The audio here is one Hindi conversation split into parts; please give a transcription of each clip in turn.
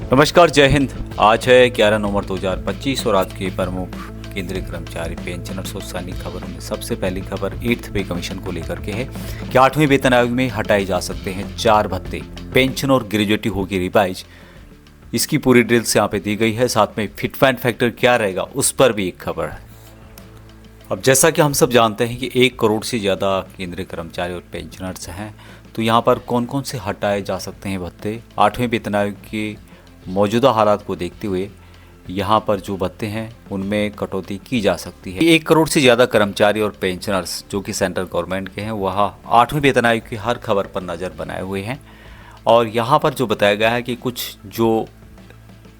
नमस्कार, जय हिंद। आज है 11 नवंबर 2025 और आज के प्रमुख केंद्रीय कर्मचारी पेंशन और सैनिक खबरों में सबसे पहली खबर 8th पे कमीशन को लेकर के है कि 8वें वेतन आयोग में हटाए जा सकते हैं 4 भत्ते, पेंशन और ग्रेजुएटी होगी रिवाइज। इसकी पूरी डिटेल्स यहाँ पे दी गई है। साथ में फिट एंड फैक्टर क्या रहेगा उस पर भी एक खबर है। अब जैसा कि हम सब जानते हैं कि 1 करोड़ से ज़्यादा केंद्रीय कर्मचारी और पेंशनर्स हैं, तो यहाँ पर कौन कौन से हटाए जा सकते हैं भत्ते 8वें वेतन आयोग के मौजूदा हालात को देखते हुए यहाँ पर जो भत्ते हैं उनमें कटौती की जा सकती है। 1 करोड़ से ज़्यादा कर्मचारी और पेंशनर्स जो कि सेंट्रल गवर्नमेंट के हैं वह 8वें वेतन आयोग की हर खबर पर नज़र बनाए हुए हैं और यहाँ पर जो बताया गया है कि कुछ जो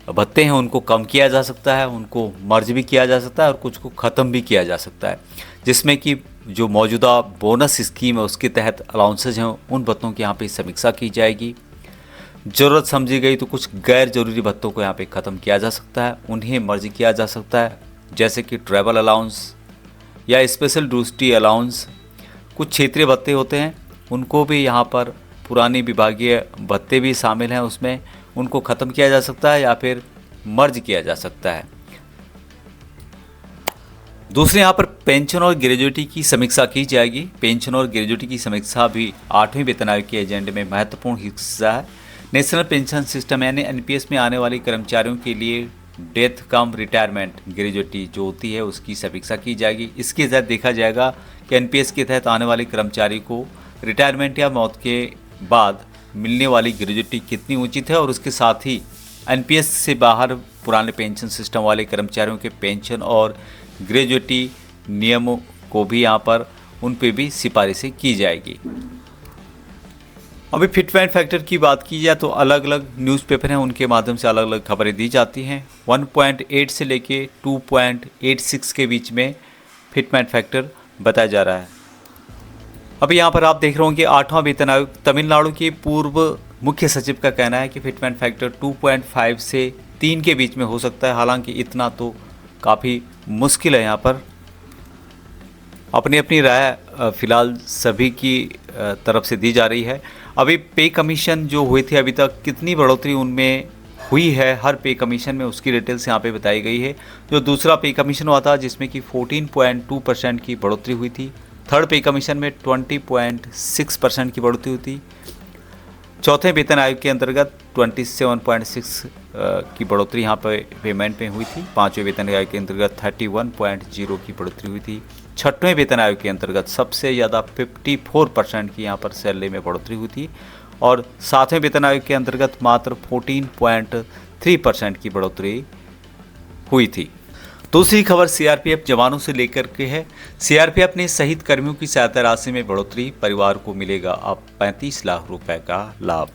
भत्ते हैं उनको कम किया जा सकता है, उनको मर्ज भी किया जा सकता है और कुछ को ख़त्म भी किया जा सकता है, जिसमें कि जो मौजूदा बोनस स्कीम है उसके तहत अलाउंसेज हैं उन भत्तों की यहाँ पे समीक्षा की जाएगी। ज़रूरत समझी गई तो कुछ गैर जरूरी भत्तों को यहाँ पे ख़त्म किया जा सकता है, उन्हें मर्ज किया जा सकता है, जैसे कि ट्रैवल अलाउंस या स्पेशल ड्यूटी अलाउंस। कुछ क्षेत्रीय भत्ते होते हैं उनको भी यहाँ पर पुरानी विभागीय भत्ते भी शामिल हैं, उसमें उनको ख़त्म किया जा सकता है या फिर मर्ज किया जा सकता है। दूसरे यहाँ पर पेंशन और ग्रेजुएटी की समीक्षा की जाएगी। पेंशन और ग्रेजुएटी की समीक्षा भी 8वें वेतन आयोग के एजेंडे में महत्वपूर्ण हिस्सा है। नेशनल पेंशन सिस्टम यानी एनपीएस में आने वाले कर्मचारियों के लिए डेथ कम रिटायरमेंट ग्रेजुएटी जो होती है उसकी समीक्षा की जाएगी। इसके तहत देखा जाएगा कि एनपीएस के तहत आने वाले कर्मचारी को रिटायरमेंट या मौत के बाद मिलने वाली ग्रेजुएटी कितनी उचित है और उसके साथ ही एनपीएस से बाहर पुराने पेंशन सिस्टम वाले कर्मचारियों के पेंशन और ग्रेजुएटी नियमों को भी यहाँ पर उन पर भी सिफारिशें की जाएगी। अभी फिट एंड फैक्टर की बात की जाए तो अलग अलग न्यूज़पेपर हैं उनके माध्यम से अलग अलग खबरें दी जाती हैं। 1.8 से लेके 2.86 के बीच में फिट एंड फैक्टर बताया जा रहा है। अभी यहाँ पर आप देख रहे होंगे 8वां वेतन आयोग तमिलनाडु के पूर्व मुख्य सचिव का कहना है कि फिट एंड फैक्टर 2.5 से 3 के बीच में हो सकता है। हालांकि इतना तो काफ़ी मुश्किल है। यहाँ पर अपनी अपनी राय फिलहाल सभी की तरफ से दी जा रही है। अभी पे कमीशन जो हुए थे अभी तक कितनी बढ़ोतरी उनमें हुई है हर पे कमीशन में उसकी डिटेल्स यहाँ पे बताई गई है। जो दूसरा पे कमीशन हुआ था जिसमें कि 14.2% की बढ़ोतरी हुई थी, थर्ड पे कमीशन में 20.6% की बढ़ोतरी हुई थी, चौथे वेतन आयोग के अंतर्गत 27.6 की बढ़ोतरी यहाँ पर पेमेंट में हुई थी, पाँचवें वेतन आयोग के अंतर्गत 31.0 की बढ़ोतरी हुई थी, छठवें वेतन आयोग के अंतर्गत सबसे ज़्यादा 54% की यहाँ पर सैलरी में बढ़ोतरी हुई थी और सातवें वेतन आयोग के अंतर्गत मात्र 14.3% की बढ़ोतरी हुई थी। दूसरी खबर सीआरपीएफ जवानों से लेकर के है। सीआरपीएफ ने शहीद कर्मियों की सहायता राशि में बढ़ोतरी, परिवार को मिलेगा अब 35 लाख रुपए का लाभ।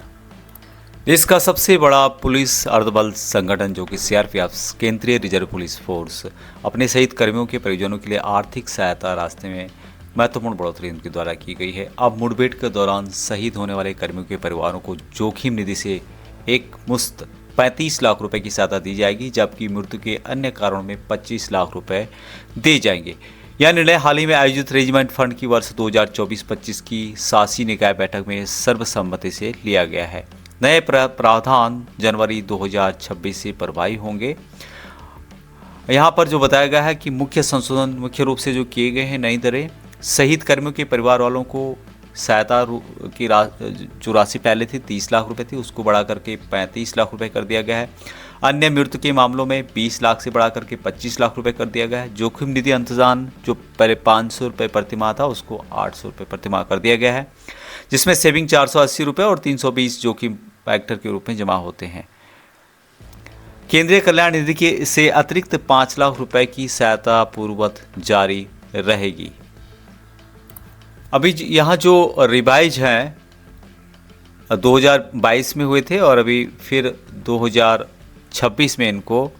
देश का सबसे बड़ा पुलिस अर्धबल संगठन जो कि सीआरपीएफ केंद्रीय रिजर्व पुलिस फोर्स अपने शहीद कर्मियों के परिजनों के लिए आर्थिक सहायता रास्ते में महत्वपूर्ण बढ़ोतरी उनके द्वारा की गई है। अब मुठभेड़ के दौरान शहीद होने वाले कर्मियों के परिवारों को जोखिम निधि से एक मुश्त 35 लाख रुपए की सहायता दी जाएगी, जबकि मृत्यु के अन्य कारणों में 25 लाख रुपए दिए जाएंगे। यह निर्णय हाल ही में आयोजित रेजिमेंट फंड की वर्ष 2024-25 की शासी निकाय बैठक में सर्वसम्मति से लिया गया है। नए प्रावधान जनवरी 2026 से प्रभावी होंगे। यहाँ पर जो बताया गया है कि मुख्य संशोधन मुख्य रूप से जो किए गए हैं नई दरें, शहीद कर्मियों के परिवार वालों को सहायता की जो राशि पहले थी 30 लाख रुपए थी उसको बढ़ा करके 35 लाख रुपए कर दिया गया है। अन्य मृत्यु के मामलों में 20 लाख से बढ़ा करके 25 लाख रुपए कर दिया गया है। जोखिम निधि अंतजान जो पहले 500 रुपये प्रतिमाह था उसको 800 रुपये प्रतिमाह कर दिया गया है, जिसमें सेविंग 480 रुपये और 320 जोखिम फैक्टर के रूप में जमा होते हैं। केंद्रीय कल्याण निधि के से अतिरिक्त 5 लाख रुपए की सहायता पूर्ववत जारी रहेगी। अभी यहाँ जो रिवाइज हैं 2022 में हुए थे और अभी फिर 2026 में इनको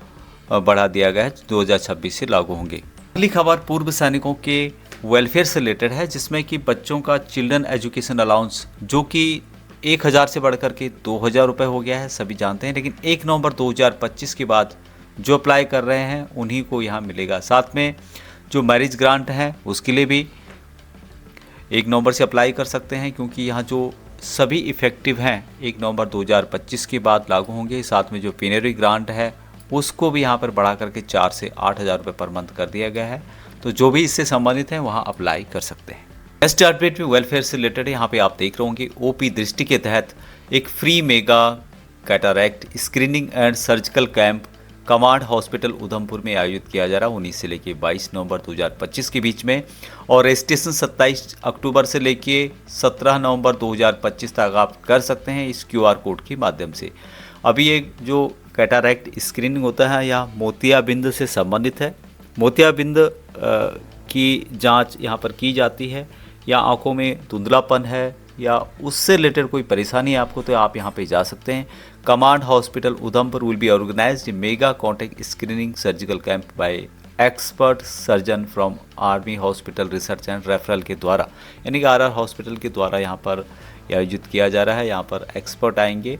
बढ़ा दिया गया है, 2026 से लागू होंगे। अगली खबर पूर्व सैनिकों के वेलफेयर से रिलेटेड है, जिसमें कि बच्चों का चिल्ड्रन एजुकेशन अलाउंस जो कि 1000 से बढ़कर के 2000 रुपये हो गया है, सभी जानते हैं, लेकिन 1 नवंबर 2025 के बाद जो अप्लाई कर रहे हैं उन्हीं को यहाँ मिलेगा। साथ में जो मैरिज ग्रांट है उसके लिए भी 1 नवंबर से अप्लाई कर सकते हैं, क्योंकि यहाँ जो सभी इफ़ेक्टिव हैं 1 नवंबर 2025 के बाद लागू होंगे। साथ में जो पेनरी ग्रांट है उसको भी यहाँ पर बढ़ा करके 4 से 8 हज़ार रुपये पर मंथ कर दिया गया है। तो जो भी इससे संबंधित हैं वहाँ अप्लाई कर सकते हैं। नेक्स्ट अपडेट में वेलफेयर से रिलेटेड है। यहाँ पे आप देख रहे होंगे ओपी दृष्टि के तहत एक free mega cataract screening and surgical camp command hospital Udhampur में आयोजित किया जा रहा है 19 से लेकर 22 नवंबर 2025 के बीच में, और रजिस्ट्रेशन 27 अक्टूबर से लेकर 17 नवंबर 2025 तक आप कर सकते हैं इस QR कोड के माध्यम से। अभी एक जो कैटरैक्ट स्क्रीनिंग होता है या मोतियाबिंद से संबंधित है। मोतियाबिंद की जांच यहाँ पर की जाती है, या आंखों में धुंधलापन है या उससे रिलेटेड कोई परेशानी है आपको, तो आप यहाँ पे जा सकते हैं। Command hospital Udhampur will be organised mega contact screening surgical camp by expert surgeon from army hospital research and referral के द्वारा, यानी कि RR हॉस्पिटल के द्वारा यहाँ पर आयोजित किया जा रहा है। यहाँ पर एक्सपर्ट आएंगे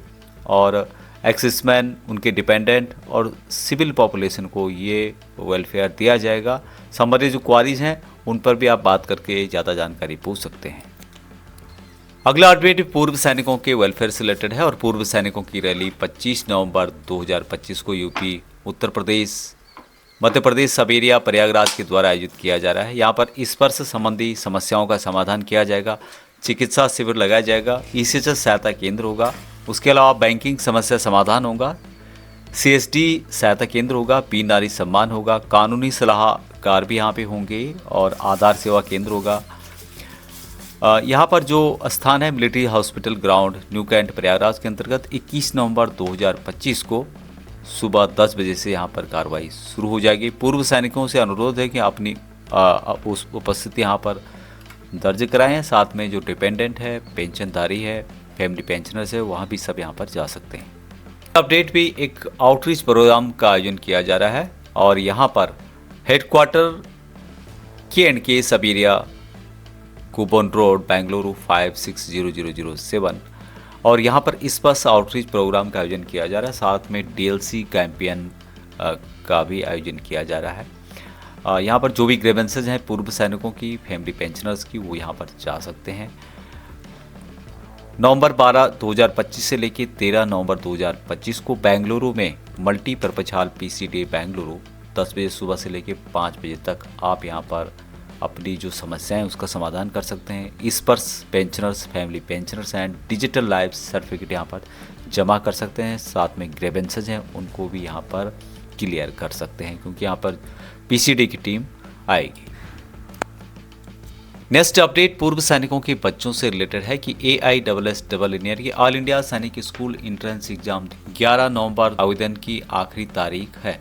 और एक्सिसमैन, उनके डिपेंडेंट और सिविल पॉपुलेशन को ये वेलफेयर दिया जाएगा। संबंधित जो क्वारीज हैं उन पर भी आप बात करके ज़्यादा जानकारी पूछ सकते हैं। अगला अपडेट पूर्व सैनिकों के वेलफेयर से रिलेटेड है, और पूर्व सैनिकों की रैली 25 नवंबर 2025 को यूपी, उत्तर प्रदेश, मध्य प्रदेश, सबेरिया, प्रयागराज के द्वारा आयोजित किया जा रहा है। यहाँ पर स्पर्श संबंधी समस्याओं का समाधान किया जाएगा, चिकित्सा शिविर लगाया जाएगा, ECHS सहायता केंद्र होगा, उसके अलावा बैंकिंग समस्या समाधान होगा, CSD सहायता केंद्र होगा, पीर नारी सम्मान होगा, कानूनी सलाहकार भी यहाँ पे होंगे और आधार सेवा केंद्र होगा। यहाँ पर जो स्थान है military hospital ground new cantt Prayagraj के अंतर्गत 21 नवंबर 2025 को सुबह 10 बजे से यहाँ पर कार्रवाई शुरू हो जाएगी। पूर्व सैनिकों से अनुरोध है कि अपनी उस उपस्थिति यहाँ पर दर्ज कराएं। साथ में जो डिपेंडेंट है, पेंशनधारी है, फैमिली पेंशनर्स है, वहाँ भी सब यहाँ पर जा सकते हैं। अपडेट भी एक आउटरीच प्रोग्राम का आयोजन किया जा रहा है, और यहाँ पर headquarter K&K सबेरिया, Cuban road, Bengaluru 560007, और यहाँ पर इस बस आउटरीच प्रोग्राम का आयोजन किया जा रहा है। साथ में DLC कैंपेन का भी आयोजन किया जा रहा है। यहाँ पर जो भी ग्रीवेंसेज हैं पूर्व सैनिकों की, फैमिली पेंशनर्स की, वो यहाँ पर जा सकते हैं। नवंबर 12, 2025 से लेकर 13 नवंबर 2025 को बेंगलुरु में multipurpose hall PC day Bengaluru 10 बजे सुबह से लेकर 5 बजे तक आप यहाँ पर अपनी जो समस्याएं उसका समाधान कर सकते हैं। स्पर्श pensioners, family pensioners and digital life certificate यहाँ पर जमा कर सकते हैं। साथ में ग्रीवेंसेज हैं उनको भी यहाँ पर क्लियर कर सकते हैं, क्योंकि यहाँ पर PCD की टीम आएगी। नेक्स्ट अपडेट पूर्व सैनिकों के बच्चों से रिलेटेड है कि AISSEE की ऑल इंडिया सैनिक स्कूल एंट्रेंस एग्जाम 11 नवंबर आवेदन की आखिरी तारीख है।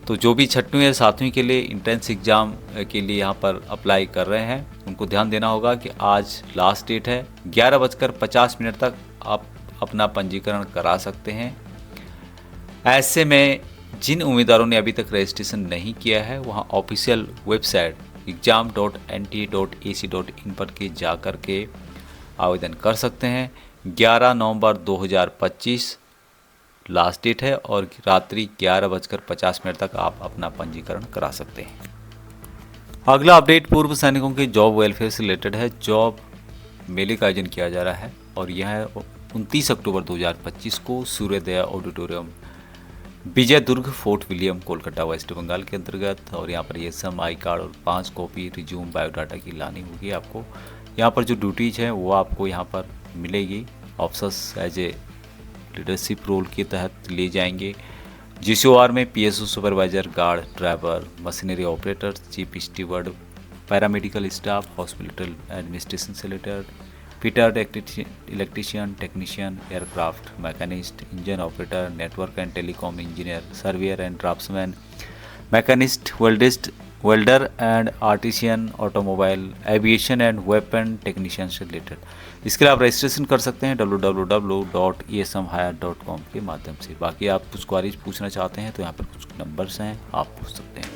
तो जो भी 6वीं या 7वीं के लिए एंट्रेंस एग्ज़ाम के लिए यहाँ पर अप्लाई कर रहे हैं, उनको ध्यान देना होगा कि आज लास्ट डेट है। 11:50 तक आप अपना पंजीकरण करा सकते हैं। ऐसे में जिन उम्मीदवारों ने अभी तक रजिस्ट्रेशन नहीं किया है, वहाँ ऑफिशियल वेबसाइट exam.nta.ac.in पर के जा कर के आवेदन कर सकते हैं। 11 नवंबर 2025 लास्ट डेट है, और रात्रि 11:50 तक आप अपना पंजीकरण करा सकते हैं। अगला अपडेट पूर्व सैनिकों के जॉब वेलफेयर से रिलेटेड है। जॉब मेले का आयोजन किया जा रहा है, और यह है 29 अक्टूबर 2025 को Suryoday auditorium, Vijay Durg, fort William, Kolkata, west Bengal के अंतर्गत। और यहाँ पर ये सम आई कार्ड और 5 कॉपी रिज्यूम बायोडाटा की लानी होगी आपको। यहाँ पर जो ड्यूटीज हैं वो आपको यहाँ पर मिलेगी। Officers as a leadership role के तहत ले जाएंगे। GCOR में PSO supervisor, guard, driver, machinery operator, chief steward, paramedical staff, hospital administration से related, fitter, electrician, technician, aircraft machinist, engine operator, network and telecom engineer, surveyor and draughtsman, machinist, welder and artisan, automobile, aviation and weapon technician से रिलेटेड। इसके लिए आप रजिस्ट्रेशन कर सकते हैं www.esmhire.com के माध्यम से। बाकी आप कुछ क्वारीज पूछना चाहते हैं तो यहाँ पर कुछ नंबर्स हैं, आप पूछ सकते हैं।